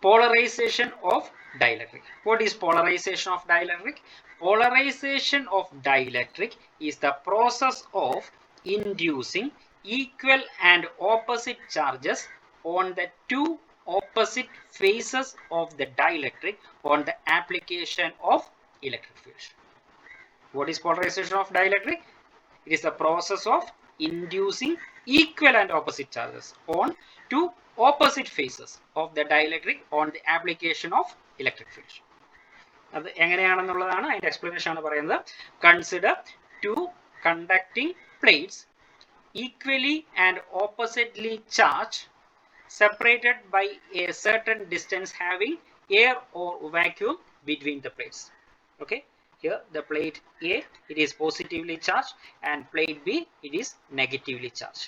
polarization of dielectric. What is polarization of dielectric? Polarization of dielectric is the process of inducing equal and opposite charges on the two opposite faces of the dielectric on the application of electric field. What is polarization of dielectric? It is the process of inducing equal and opposite charges on two opposite faces of the dielectric on the application of electric field. അത് എങ്ങനെയാണെന്നുള്ളതാണ് അതിന്റെ explanation ആണ് പറയുന്നത്. Consider two conducting plates equally and oppositely charged, separated by a certain distance, having air or vacuum between the plates. Okay, here the plate A, it is positively charged, and plate B, it is negatively charged.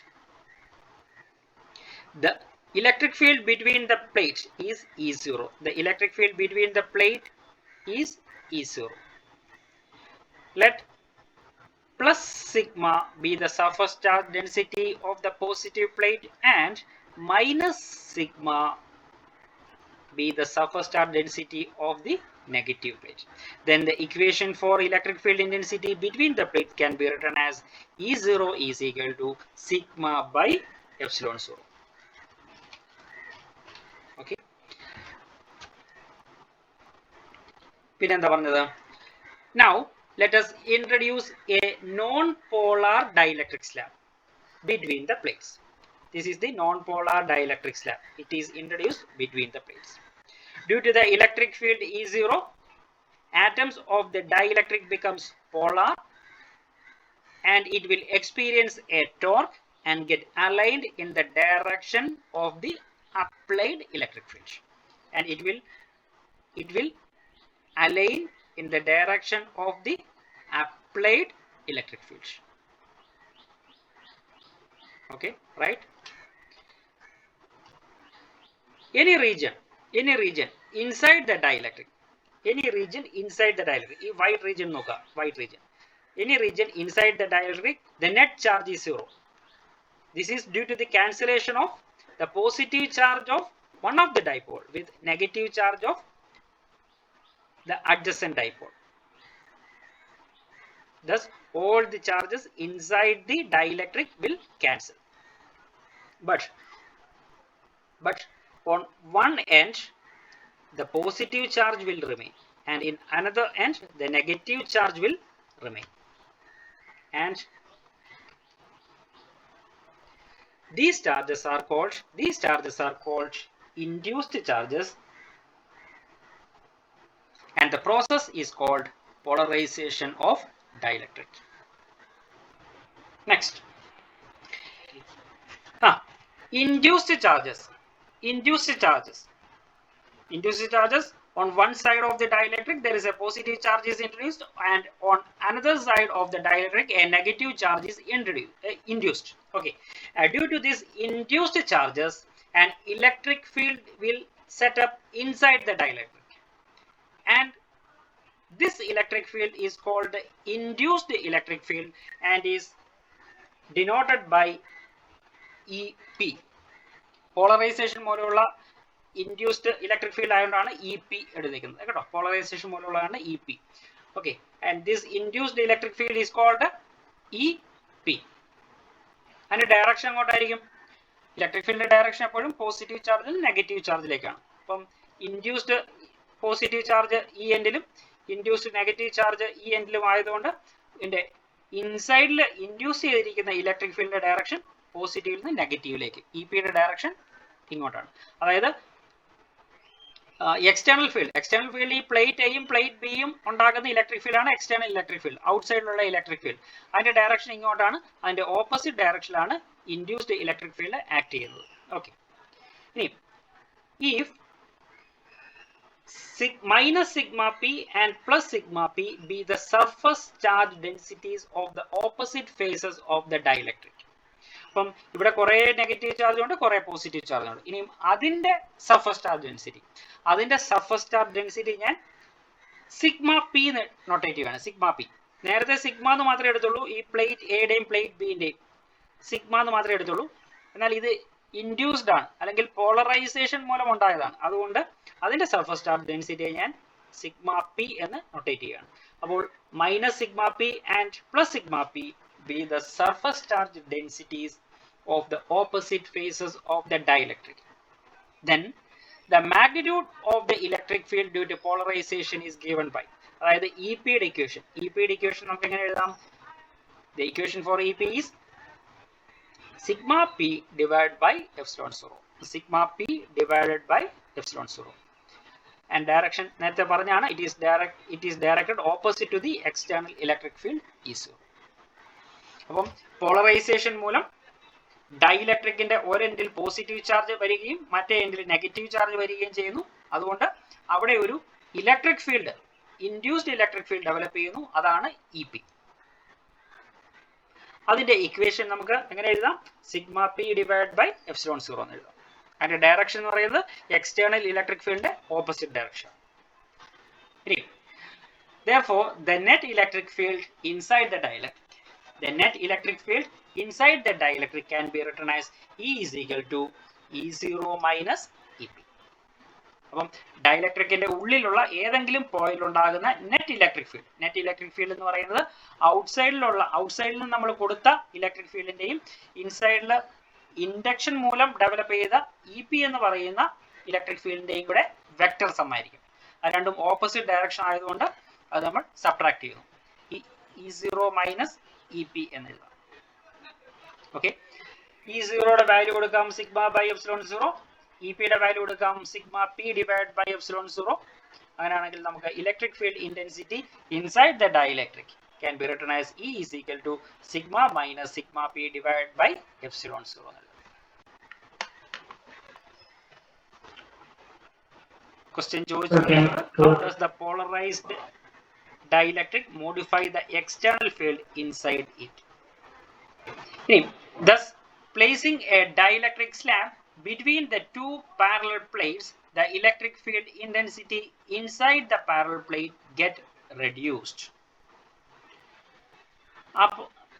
The electric field between the plates is E0. The electric field between the plate is E0. Let plus sigma be the surface charge density of the positive plate and minus sigma be the surface charge density of the negative plate. Then the equation for electric field intensity between the plates can be written as E0 is equal to sigma by epsilon 0. Okay. Now let us introduce a non-polar dielectric slab between the plates. This is the non-polar dielectric slab. It is introduced between the plates. Due to the electric field E0, atoms of the dielectric becomes polar and it will experience a torque and get aligned in the direction of the applied electric field. And it will align in the direction of the applied electric field. Okay, right? Any region inside the dielectric, white region noka, white region, any region inside the dielectric, the net charge is 0. This is due to the cancellation of the positive charge of one of the dipole with negative charge of the adjacent dipole. Thus all the charges inside the dielectric will cancel. But on one end the positive charge will remain, and in another end the negative charge will remain. And these charges are called induced charges, and the process is called polarization of dielectric. Next, induced charges. On one side of the dielectric there is a positive charge is introduced, and on another side of the dielectric a negative charge is induced. Okay, due to these induced charges, an electric field will set up inside the dielectric, and this electric field is called the induced electric field and is denoted by EP. Polarization modular induced electric field ayondana EP eduthikunnu keto, polarization modular EP. Okay, and this induced electric field is called EP. And direction engotayirikkum, electric field direction eppozhum positive charge il negative charge lekana. Appam induced positive charge E endilum induced negative charge E endilum aayadonde inde inside il induce cheyirikkunna electric field direction positive നിന്ന് നെഗറ്റീവിലേക്ക്, EP യുടെ direction ഇങ്ങോട്ടാണ്. അതായത് external field ഈ plate എയും plate ബിയും ഉണ്ടാകുന്ന electric field ആണ് external electric field, ഔട്ട്സൈഡിലുള്ള ഇലക്ട്രിക് ഫീൽഡ്. അതിന്റെ ഡയറക്ഷൻ ഇങ്ങോട്ടാണ്, അതിന്റെ ഓപ്പോസിറ്റ് ഡയറക്ഷനിലാണ് ഇൻഡ്യൂസ്ഡ് ഇലക്ട്രിക് ഫീൽഡ് ആക്ട് ചെയ്യുന്നത്. ഓക്കെ, ഇനി if minus sigma p and plus sigma p be the surface charge densities of the opposite faces of the dielectric. അപ്പം ഇവിടെ കുറെ നെഗറ്റീവ് ചാർജ് ഉണ്ട്, കുറെ പോസിറ്റീവ് ചാർജ് ഉണ്ട്. ഇനിയും അതിന്റെ സർഫസ് ചാർജ് ഡെൻസിറ്റി ഞാൻ സിഗ്മ പി നൊട്ടേറ്റീവ് ആണ്. സിഗ്മ പി നേരത്തെ സിഗ്മ എന്ന് മാത്രമേ എടുത്തുള്ളൂ, ഈ പ്ലേറ്റ് എയുടെയും പ്ലേറ്റ് ബിന്റെയും സിഗ്മ എന്ന് മാത്രമേ എടുത്തുള്ളൂ. എന്നാൽ ഇത് ഇൻഡ്യൂസ്ഡ് ആണ് അല്ലെങ്കിൽ പോളറൈസേഷൻ മൂലം ഉണ്ടായതാണ്. അതുകൊണ്ട് അതിന്റെ സർഫസ് ചാർജ് ഡെൻസിറ്റിയെ ഞാൻ സിഗ്മ പി എന്ന് നൊട്ടേറ്റ് ചെയ്യുകയാണ്. അപ്പോൾ minus sigma P and plus sigma P be the surface charge densities of the opposite phases of the dielectric. Then the magnitude of the electric field due to polarization is given by, അതായത് EP യുടെ equation. EP യുടെ equation നമുക്ക് എങ്ങനെ എഴുതാം? The equation for EP is sigma p divided by epsilon 0. Sigma p divided by epsilon 0. And direction നേരത്തെ പറഞ്ഞാണ്, it is directed opposite to the external electric field E0. അപ്പം polarisation മൂലം ഡൈഇലക്ട്രിക്കിന്റെ ഒരു എൻഡിൽ പോസിറ്റീവ് ചാർജ് വരികയും മറ്റേ എൻഡിൽ നെഗറ്റീവ് ചാർജ് വരികയും ചെയ്യുന്നു. അതുകൊണ്ട് അവിടെ ഒരു electric field, induced electric field develop ചെയ്യുന്നു. അതാണ് EP. അതിന്റെ ഇക്വേഷൻ നമുക്ക് എങ്ങനെ എഴുതാം? Sigma P divide by epsilon 0 എന്ന് എഴുതാം. അതിന്റെ ഡയറക്ഷൻ എന്ന് പറയുന്നത് എക്സ്റ്റേണൽ ഇലക്ട്രിക് ഫീൽഡിന്റെ opposite direction. Therefore, the net electric field inside the dielectric, the net electric field inside the dielectric can be written as E is equal to E0 minus EP. അപ്പം ഡൈഇലക്ട്രിക്കിന്റെ ഉള്ളിലുള്ള ഏതെങ്കിലും പോയിന്റിൽ ഉണ്ടാകുന്ന net electric field എന്ന് പറയുന്നത് ഔട്ട്സൈഡിൽ നിന്ന് നമ്മൾ കൊടുത്ത ഇലക്ട്രിക് ഫീൽഡിന്റെയും ഇൻസൈഡിൽ ഇൻഡക്ഷൻ മൂലം ഡെവലപ്പ് ചെയ്ത EP എന്ന് പറയുന്ന ഇലക്ട്രിക് ഫീൽഡിന്റെയും കൂടെ വെക്ടർ സം ആയിരിക്കും. അത് രണ്ടും ഓപ്പോസിറ്റ് ഡയറക്ഷൻ ആയതുകൊണ്ട് അത് നമ്മൾ സബ്ട്രാക്ട് ചെയ്യുന്നു. E0 മൈനസ് EP എന്ന് എഴുതാം. ഓക്കെ, E0യുടെ വാല്യൂ കൊടുക്കാം സിഗ്മ ബൈ എപ്സിലോൺ 0, EP യുടെ വാല്യൂ കൊടുക്കാം sigma P divide by epsilon 0. അങ്ങനെയാണെങ്കിൽ നമുക്ക് electric field intensity inside the dielectric can be written as E is equal to sigma minus sigma p divided by epsilon 0. Question ചോദിച്ചിട്ടുണ്ട്, how does the polarized dielectric modify the external field inside it? Thus, placing a dielectric slab between the two parallel plates, the electric field intensity inside the parallel plate get reduced. ആ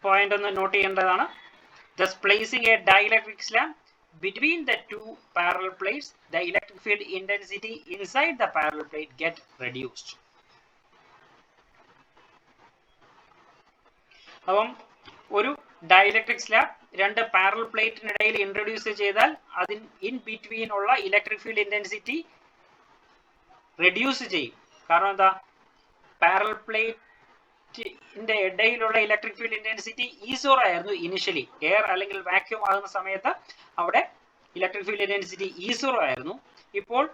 point ഒന്ന് not ചെയ്യേണ്ടതാണ്. Thus, placing a dielectric slab between the two parallel plates, the electric field intensity inside the parallel plate get reduced. അപ്പം ഒരു dielectric slab രണ്ട് parallel പ്ലേറ്റിനിടയിൽ introduce ചെയ്താൽ in between ഉള്ള electric field intensity reduce ചെയ്യും. കാരണം എന്താ? Parallel പ്ലേറ്റിന്റെ ഇടയിലുള്ള ഇലക്ട്രിക് ഫീൽഡ് ഇന്റൻസിറ്റി E0 ആയിരുന്നു ഇനിഷ്യലി. എയർ അല്ലെങ്കിൽ വാക്യൂം ആകുന്ന സമയത്ത് അവിടെ ഇലക്ട്രിക് ഫീൽഡ് ഇന്റൻസിറ്റി E0 ആയിരുന്നു. ഇപ്പോൾ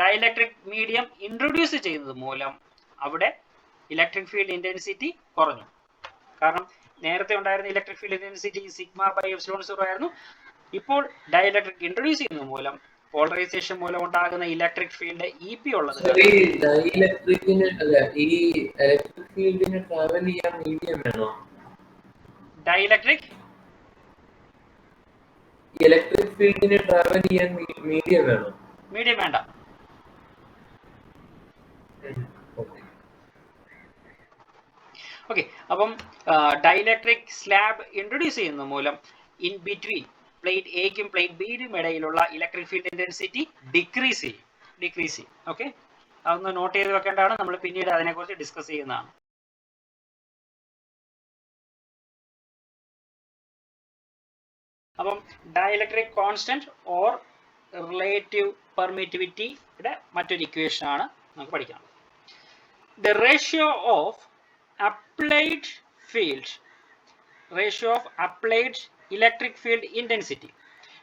ഡൈഇലക്ട്രിക് മീഡിയം ഇൻട്രൊഡ്യൂസ് ചെയ്യുന്നത് മൂലം അവിടെ ഇലക്ട്രിക് ഫീൽഡ് ഇന്റൻസിറ്റി കുറഞ്ഞു. കാരണം നേരത്തെ ഉണ്ടായിരുന്ന electric field intensity sigma by epsilon 0 ആയിരുന്നു. ഇപ്പോൾ ഡൈഇലക്ട്രിക് ഇൻട്രൊഡ്യൂസ് ചെയ്യുന്നത് മൂലം പോളറൈസേഷൻ മൂലം ഉണ്ടാകുന്ന ഇലക്ട്രിക് ഫീൽഡ് EP ഉള്ളത് ഇലക്ട്രിക് ഫീൽഡിനെ ട്രാവൽ ചെയ്യാൻ മീഡിയം വേണോ? ഡൈഇലക്ട്രിക് ഇലക്ട്രിക് ഫീൽഡിനെ ട്രാവൽ ചെയ്യാൻ മീഡിയം വേണോ? മീഡിയം വേണ്ട. ഓക്കെ, അപ്പം ഡൈഇലക്ട്രിക് സ്ലാബ് ഇൻട്രൊഡ്യൂസ് ചെയ്യുന്ന മൂലം ഇൻ ബിറ്റ്വീൻ പ്ലേറ്റ് എക്കും പ്ലേറ്റ് ബിയുടെയും ഇടയിലുള്ള ഇലക്ട്രിക് ഫീൽഡ് ഇന്റൻസിറ്റി ഡിക്രീസ് ചെയ്യും. ഓക്കെ, അതൊന്ന് നോട്ട് ചെയ്ത് വെക്കേണ്ടതാണ്. നമ്മൾ പിന്നീട് അതിനെക്കുറിച്ച് ഡിസ്കസ് ചെയ്യുന്നതാണ്. അപ്പം ഡൈഇലക്ട്രിക് കോൺസ്റ്റന്റ് ഓർ റിലേറ്റീവ് പെർമിറ്റിവിറ്റിയുടെ മറ്റൊരു ഇക്വേഷൻ ആണ് നമുക്ക് പഠിക്കണം. The ratio of applied electric field intensity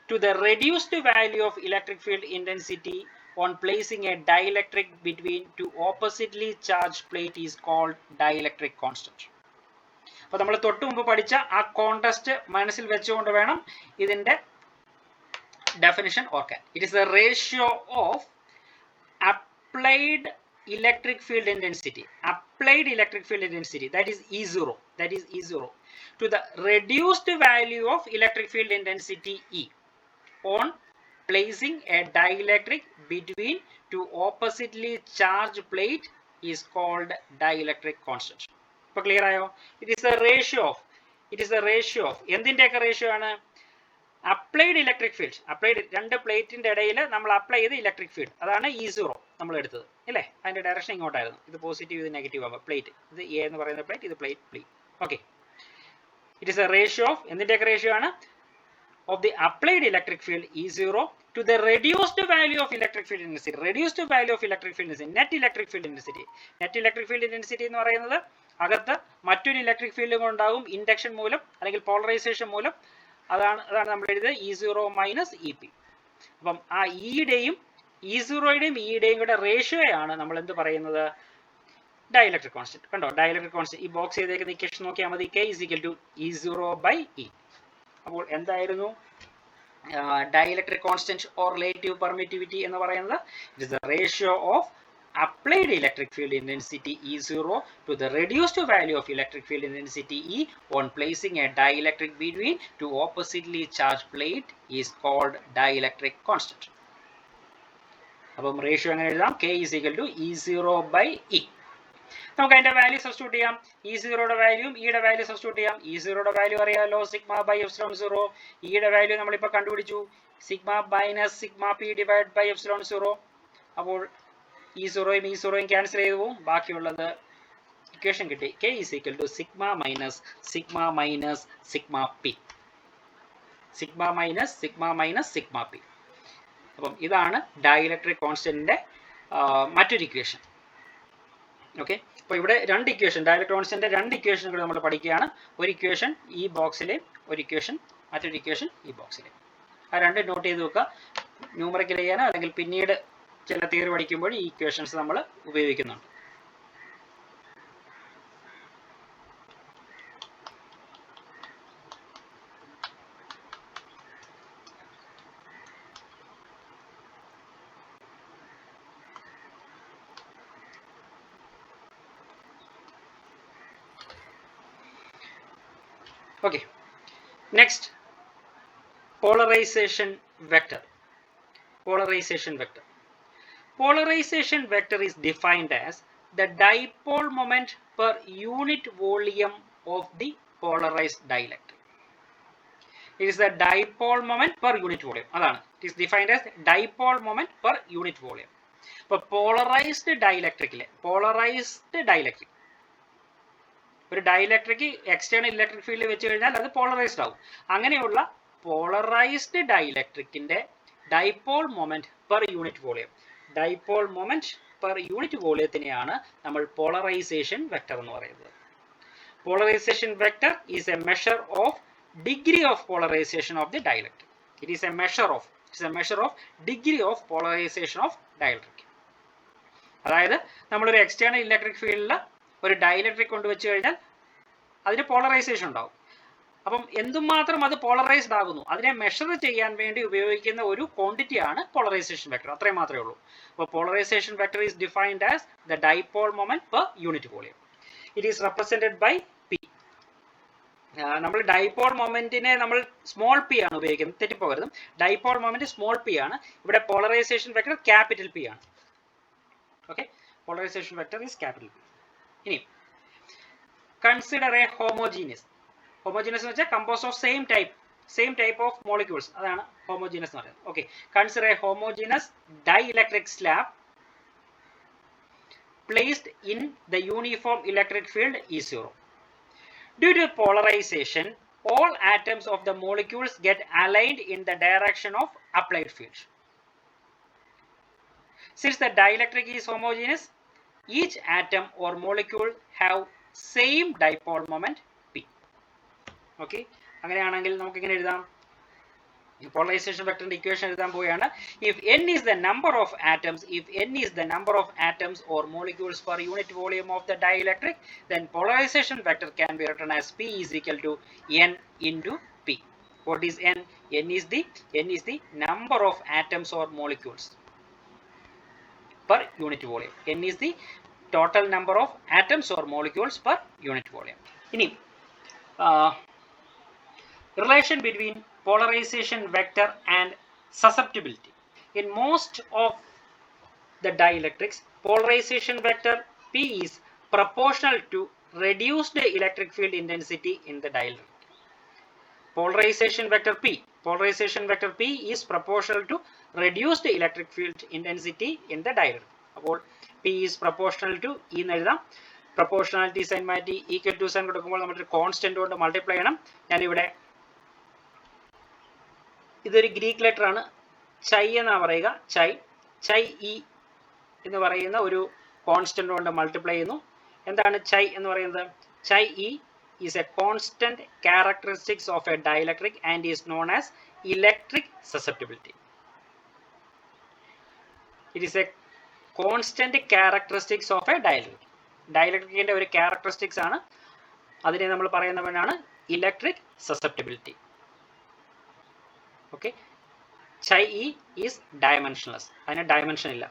to the reduced value of electric field intensity on placing a dielectric between two oppositely charged plate is called dielectric constant. അപ്പോൾ നമ്മൾ തൊട്ട് മുമ്പ് പഠിച്ച ആ കോൺടെസ്റ്റ് മനസ്സിൽ വെച്ചുകൊണ്ട് വേണം ഇതിന്റെ ഡെഫിനിഷൻ ഓർക്കാൻ. It is the ratio of applied electric field intensity, that is E0, to the reduced value of electric field intensity E on placing a dielectric between two oppositely charged plate is called dielectric constant. ഇപ്പൊ clear ആയോ? It is the ratio of എന്തിന്റെയൊക്കെ ratio ആണ്? Applied electric field, applied രണ്ട് പ്ലേറ്റിന്റെ ഇടയിൽ നമ്മൾ apply ചെയ്ത് electric field, അതാണ് E0 നമ്മൾ എടുത്തത് അല്ലേ. അതിന്റെ ഡയറക്ഷൻ ഇങ്ങോട്ടായിരുന്നു, ഇത് പോസിറ്റീവ് ഇത് നെഗറ്റീവ് ആവുക. പ്ലേറ്റ് ഇത് എ എന്ന് പറയുന്ന പ്ലേറ്റ്, ഇത് plate B. Okay, it is a ratio of എന്തിന്റെയൊക്കെ റേഷ്യോ ആണ്? Of the applied electric field E0 to the reduced value of electric field intensity. Reduced value of electric field intensity, net electric field intensity. Net electric field intensity എന്ന് പറയുന്നത് അകത്ത് മറ്റൊരു electric field ഉണ്ടാകും induction മൂലം അല്ലെങ്കിൽ polarisation മൂലം. അതാണ് നമ്മൾ എഴുതിയത് E0 മൈനസ് EP. അപ്പം ആ ഇയുടെയും E0യുടെയും ഇയുടെയും കൂടെ റേഷ്യോയാണ് നമ്മൾ എന്ത് പറയുന്നത്? Dielectric constant. കണ്ടോ, ഡൈഇലക്ട്രിക് കോൺസ്റ്റന്റ് ഈ ബോക്സ് ചെയ്തേക്കുന്ന ഇക്വേഷൻ നോക്കിയാൽ മതി. K is equal to E0/E. അപ്പോൾ എന്തായിരുന്നു dielectric constant or relative permittivity എന്ന് പറയുന്നത്? It is the ratio of applied electric field intensity E0 to the reduced value of electric field intensity E on placing a dielectric between two oppositely charged plate is called dielectric constant. അപ്പം ratio എങ്ങനെ എഴുതാം? K is equal to E0/E. നമുക്ക് അതിന്റെ value substitute ചെയ്യാം. E0യുടെ വാല്യൂയും ഇയുടെ value substitute ചെയ്യാം. E0യുടെ value അറിയാലോ, സിഗ്മ ബൈ എപ്സിലോൺ 0. ഇയുടെ വാല്യൂ നമ്മളിപ്പോൾ കണ്ടുപിടിച്ചു, sigma minus sigma P divide by epsilon 0. അപ്പോൾ E0യും E0യും ക്യാൻസൽ ചെയ്തു പോകും. ബാക്കിയുള്ളത് ഇക്വേഷൻ കിട്ടി. K is equal to sigma minus sigma P. Sigma minus sigma P. അപ്പം ഇതാണ് ഡൈഇലക്ട്രിക് കോൺസ്റ്റന്റിന്റെ മറ്റൊരു ഇക്വേഷൻ. ഓക്കെ, അപ്പോൾ ഇവിടെ രണ്ട് ഇക്വേഷൻ, ഡൈഇലക്ട്രിക് കോൺസ്റ്റന്റിന്റെ രണ്ട് ഇക്വേഷൻ കൂടെ നമ്മൾ പഠിക്കുകയാണ്. ഒരു ഇക്വേഷൻ ഈ ബോക്സിലെ, ഒരു ഇക്വേഷൻ മറ്റൊരു ഇക്വേഷൻ ഈ ബോക്സിലെ. ആ രണ്ട് നോട്ട് ചെയ്ത് വെക്കുക. ന്യൂമറിക്കൽ ചെയ്യാനോ അല്ലെങ്കിൽ പിന്നീട് ചില തിയറി പഠിക്കുമ്പോൾ ഈ ഇക്വേഷൻസ് നമ്മൾ ഉപയോഗിക്കുന്നുണ്ട്. Okay, next, polarization vector. Polarization vector. Polarization vector is defined as the dipole moment per unit volume of the polarized dielectric. It is the dipole moment per unit volume. Adana. It is defined as dipole moment per unit volume. But polarized dielectric, ഒരു dielectric external electric field വെച്ച് കഴിഞ്ഞാൽ അത് polarized ആവും. അങ്ങനെയുള്ള polarized ഡൈഇലക്ട്രിക്കിന്റെ dipole moment per unit volume, dipole moment per unit വോളിയത്തിനെയാണ് നമ്മൾ polarization vector എന്ന് പറയുന്നത്. Polarization vector is a measure of degree of polarization of the dielectric. It is a measure of degree of polarization of dielectric. അതായത് നമ്മളൊരു external electric ഫീൽഡിൽ ഒരു dielectric കൊണ്ടുവച്ച് കഴിഞ്ഞാൽ അതിന് പോളറൈസേഷൻ ഉണ്ടാവും. അപ്പം എന്തുമാത്രം അത് പോളറൈസ്ഡ് ആകുന്നു അതിനെ മെഷർ ചെയ്യാൻ വേണ്ടി ഉപയോഗിക്കുന്ന ഒരു ക്വാണ്ടിറ്റിയാണ് പോളറൈസേഷൻ വെക്ടർ. അത്രയും മാത്രമേ ഉള്ളൂ. അപ്പോൾ polarisation vector is defined as the dipole moment per unit volume. It is represented by P. നമ്മൾ ഡൈപോൾ മൊമെന്റിനെ നമ്മൾ സ്മോൾ പി ആണ് ഉപയോഗിക്കുന്നത്, തെറ്റിപ്പോകരുത്. ഡൈപോൾ മൊമെന്റ് സ്മോൾ പി ആണ്. ഇവിടെ പോളറൈസേഷൻ വെക്ടർ ക്യാപിറ്റൽ പി ആണ്. Okay, polarisation vector is capital P. ഇനി കൺസിഡർ എ ഹോമോജീനിയസ്. ഹോമോജീനിയസ് എന്ന് വെച്ചാൽ compose of same type of molecules, അതാണ് ഹോമോജീനിയസ് എന്ന് പറയുന്നത്. Okay, consider a homogeneous dielectric slab placed in the uniform electric field E0. Due to polarization, all atoms of the molecules get aligned in the direction of applied field. Since the dielectric is homogeneous, each atom or molecule have same dipole moment P. Okay, അങ്ങനെയാണെങ്കിൽ നമുക്ക് ഇങ്ങനെ എഴുതാം. Polarization vector equation എഴുതാൻ പോവുകയാണ്. If n is the number of atoms or molecules per unit volume of the dielectric, then polarization vector can be written as P is equal to n into P. What is n? N is the number of atoms or molecules per unit volume. N is the total number of atoms or molecules per unit volume. ഇനി relation between polarization vector and susceptibility. In most of the dielectrics, polarization vector P is proportional to reduced electric field intensity in the dielectric. Polarization vector P Polarization vector P is proportional to reduced electric field intensity in the dielectric. അപ്പോൾ P is proportional to E എന്ന് എഴുതാം. Proportionality sign മാറ്റി equal to sign കൊടുക്കുമ്പോൾ നമ്മൾ constant കൊണ്ട് multiply ചെയ്യണം. ഞാനിവിടെ ഇതൊരു ഗ്രീക്ക് ലെറ്റർ ആണ്, ചൈ എന്നാണ് പറയുക. ചൈ ഇ എന്ന് പറയുന്ന ഒരു കോൺസ്റ്റന്റ് കൊണ്ട് മൾട്ടിപ്ലൈ ചെയ്യുന്നു. എന്താണ് ചൈ എന്ന് പറയുന്നത്? ചൈ E is a constant characteristics of a dielectric and is known as electric susceptibility. It is a constant characteristics of a dielectric. ഡയലക്ട്രിക്കിന്റെ ഒരു ക്യാരക്ടറിസ്റ്റിക്സ് ആണ്, അതിനെ നമ്മൾ പറയുന്നവനാണ് electric susceptibility. Okay, chi E is dimensionless, അതിന് ഡയമെൻഷൻ ഇല്ല.